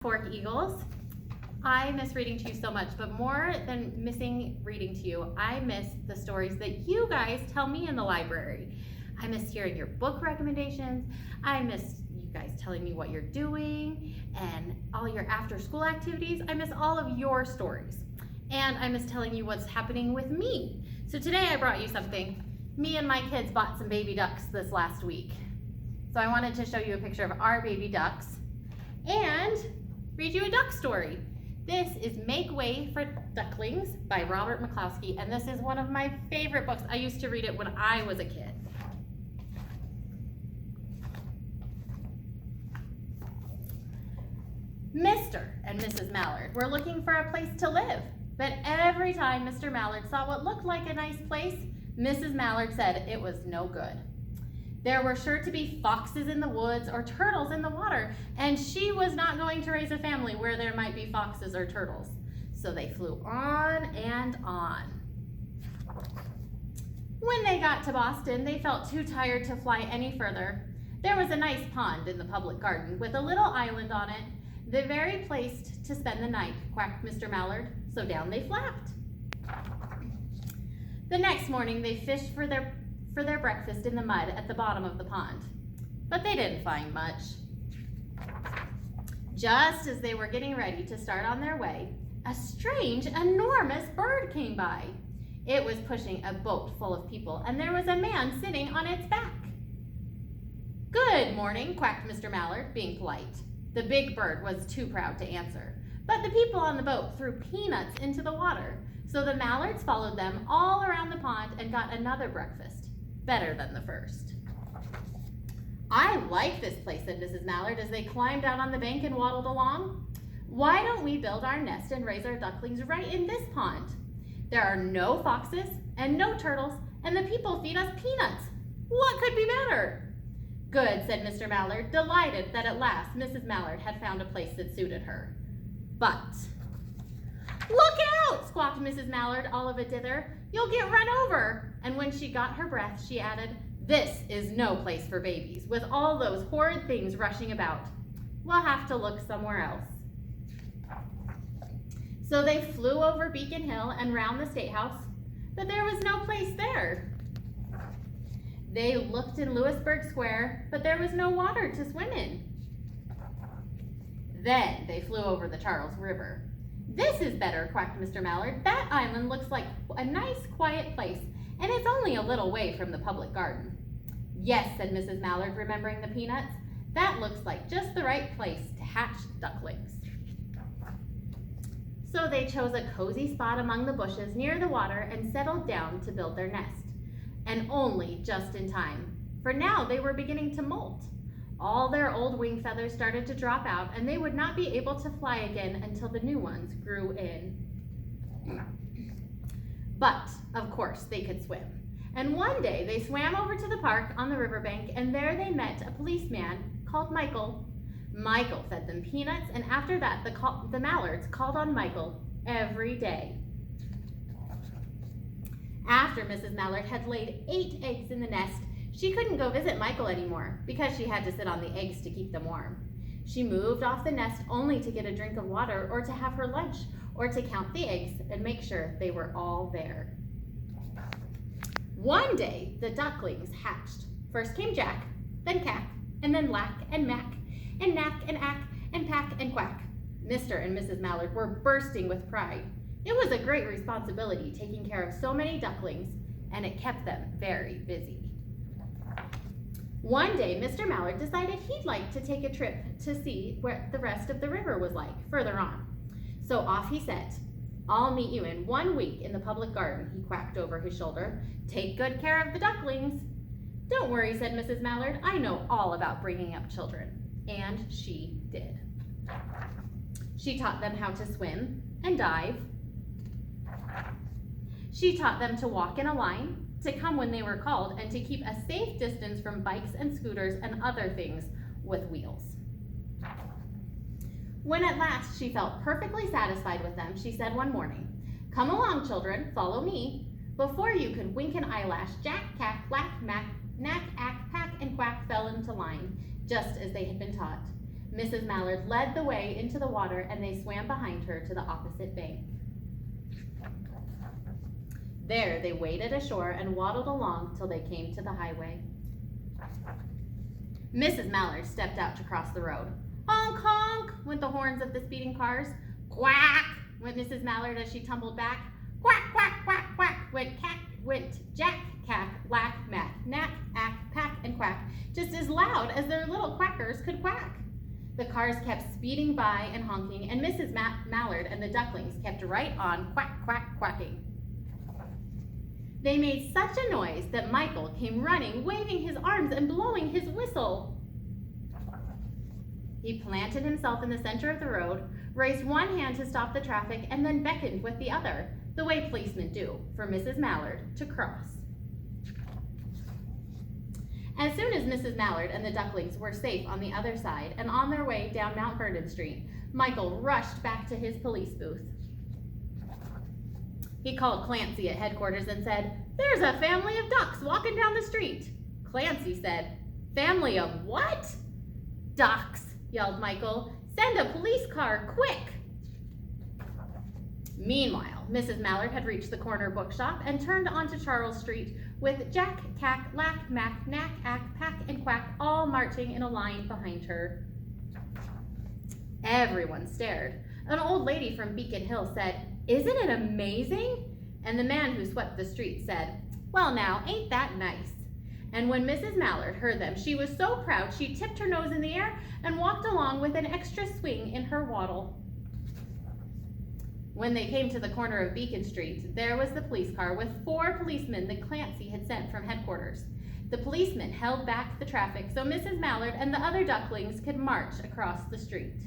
Fork Eagles. I miss reading to you so much, but more than missing reading to you, I miss the stories that you guys tell me in the library. I miss hearing your book recommendations. I miss you guys telling me what you're doing and all your after school activities. I miss all of your stories. And I miss telling you what's happening with me. So today I brought you something. Me and my kids bought some baby ducks this last week. So I wanted to show you a picture of our baby ducks and read you a duck story. This is Make Way for Ducklings by Robert McCloskey, and this is one of my favorite books. I used to read it when I was a kid. Mr. and Mrs. Mallard were looking for a place to live, but every time Mr. Mallard saw what looked like a nice place, Mrs. Mallard said it was no good. There were sure to be foxes in the woods or turtles in the water, and she was not going to raise a family where there might be foxes or turtles. So they flew on and on. When they got to Boston, they felt too tired to fly any further. There was a nice pond in the public garden with a little island on it, the very place to spend the night, quacked Mr. Mallard, so down they flapped. The next morning, they fished for their breakfast in the mud at the bottom of the pond, but they didn't find much. Just as they were getting ready to start on their way, a strange, enormous bird came by. It was pushing a boat full of people, and there was a man sitting on its back. "Good morning," quacked Mr. Mallard, being polite. The big bird was too proud to answer, but the people on the boat threw peanuts into the water, so the Mallards followed them all around the pond and got another breakfast. Better than the first. "I like this place," said Mrs. Mallard as they climbed out on the bank and waddled along. "Why don't we build our nest and raise our ducklings right in this pond? There are no foxes and no turtles, and the people feed us peanuts. What could be better?" "Good," said Mr. Mallard, delighted that at last Mrs. Mallard had found a place that suited her. But, "Look out!" squawked Mrs. Mallard, all of a dither. "You'll get run over." And when she got her breath, she added, "This is no place for babies, with all those horrid things rushing about. We'll have to look somewhere else." So they flew over Beacon Hill and round the State House, but there was no place there. They looked in Louisburg Square, but there was no water to swim in. Then they flew over the Charles River. "This is better," quacked Mr. Mallard. "That island looks like a nice, quiet place, and it's only a little way from the public garden." "Yes," said Mrs. Mallard, remembering the peanuts. "That looks like just the right place to hatch ducklings." So they chose a cozy spot among the bushes near the water and settled down to build their nest. And only just in time, for now they were beginning to molt. All their old wing feathers started to drop out, and they would not be able to fly again until the new ones grew in. But, of course, they could swim. And one day they swam over to the park on the riverbank, and there they met a policeman called Michael. Michael fed them peanuts, and after that the Mallards called on Michael every day. After Mrs. Mallard had laid 8 eggs in the nest, she couldn't go visit Michael anymore because she had to sit on the eggs to keep them warm. She moved off the nest only to get a drink of water or to have her lunch or to count the eggs and make sure they were all there. One day, the ducklings hatched. First came Jack, then Cack, and then Lack and Mack, and Knack and Ack, and Pack and Quack. Mr. and Mrs. Mallard were bursting with pride. It was a great responsibility taking care of so many ducklings, and it kept them very busy. One day, Mr. Mallard decided he'd like to take a trip to see what the rest of the river was like further on. So off he set. "I'll meet you in 1 week in the public garden," he quacked over his shoulder. "Take good care of the ducklings." "Don't worry," said Mrs. Mallard. "I know all about bringing up children." And she did. She taught them how to swim and dive. She taught them to walk in a line, to come when they were called, and to keep a safe distance from bikes and scooters and other things with wheels. When at last she felt perfectly satisfied with them, she said one morning, "Come along, children, follow me." Before you could wink an eyelash, Jack, Cack, Lack, Mack, Knack, Ack, Pack, and Quack fell into line, just as they had been taught. Mrs. Mallard led the way into the water, and they swam behind her to the opposite bank. There they waded ashore and waddled along till they came to the highway. Mrs. Mallard stepped out to cross the road. Honk, honk, went the horns of the speeding cars. Quack, went Mrs. Mallard as she tumbled back. Quack, quack, quack, quack, went Jack, cack, whack, mack, knack, ack, pack, and quack, just as loud as their little quackers could quack. The cars kept speeding by and honking, and Mrs. Mallard and the ducklings kept right on quack, quack, quacking. They made such a noise that Michael came running, waving his arms and blowing his whistle. He planted himself in the center of the road, raised one hand to stop the traffic, and then beckoned with the other, the way policemen do, for Mrs. Mallard to cross. As soon as Mrs. Mallard and the ducklings were safe on the other side and on their way down Mount Vernon Street, Michael rushed back to his police booth. He called Clancy at headquarters and said, "There's a family of ducks walking down the street." Clancy said, "Family of what?" "Ducks," yelled Michael. "Send a police car, quick." Meanwhile, Mrs. Mallard had reached the corner bookshop and turned onto Charles Street with Jack, cack, lack, mack, knack, ack, pack, and quack all marching in a line behind her. Everyone stared. An old lady from Beacon Hill said, "Isn't it amazing?" And the man who swept the street said, "Well now, ain't that nice?" And when Mrs. Mallard heard them, she was so proud she tipped her nose in the air and walked along with an extra swing in her waddle. When they came to the corner of Beacon Street, there was the police car with 4 policemen that Clancy had sent from headquarters. The policemen held back the traffic so Mrs. Mallard and the other ducklings could march across the street.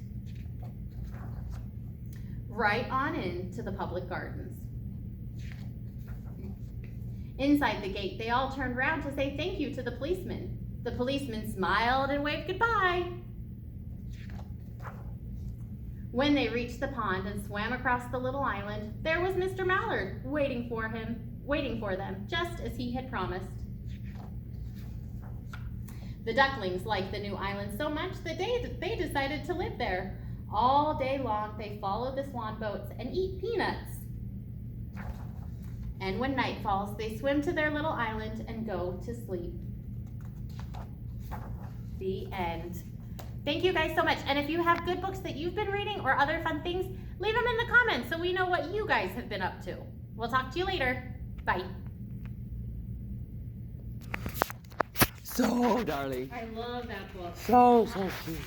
Right on into the public gardens. Inside the gate, they all turned round to say thank you to the policemen. The policemen smiled and waved goodbye. When they reached the pond and swam across the little island, there was Mr. Mallard waiting for them, just as he had promised. The ducklings liked the new island so much that they decided to live there. All day long, they follow the swan boats and eat peanuts. And when night falls, they swim to their little island and go to sleep. The end. Thank you guys so much. And if you have good books that you've been reading or other fun things, leave them in the comments so we know what you guys have been up to. We'll talk to you later. Bye. So, darling. I love that book. So cute.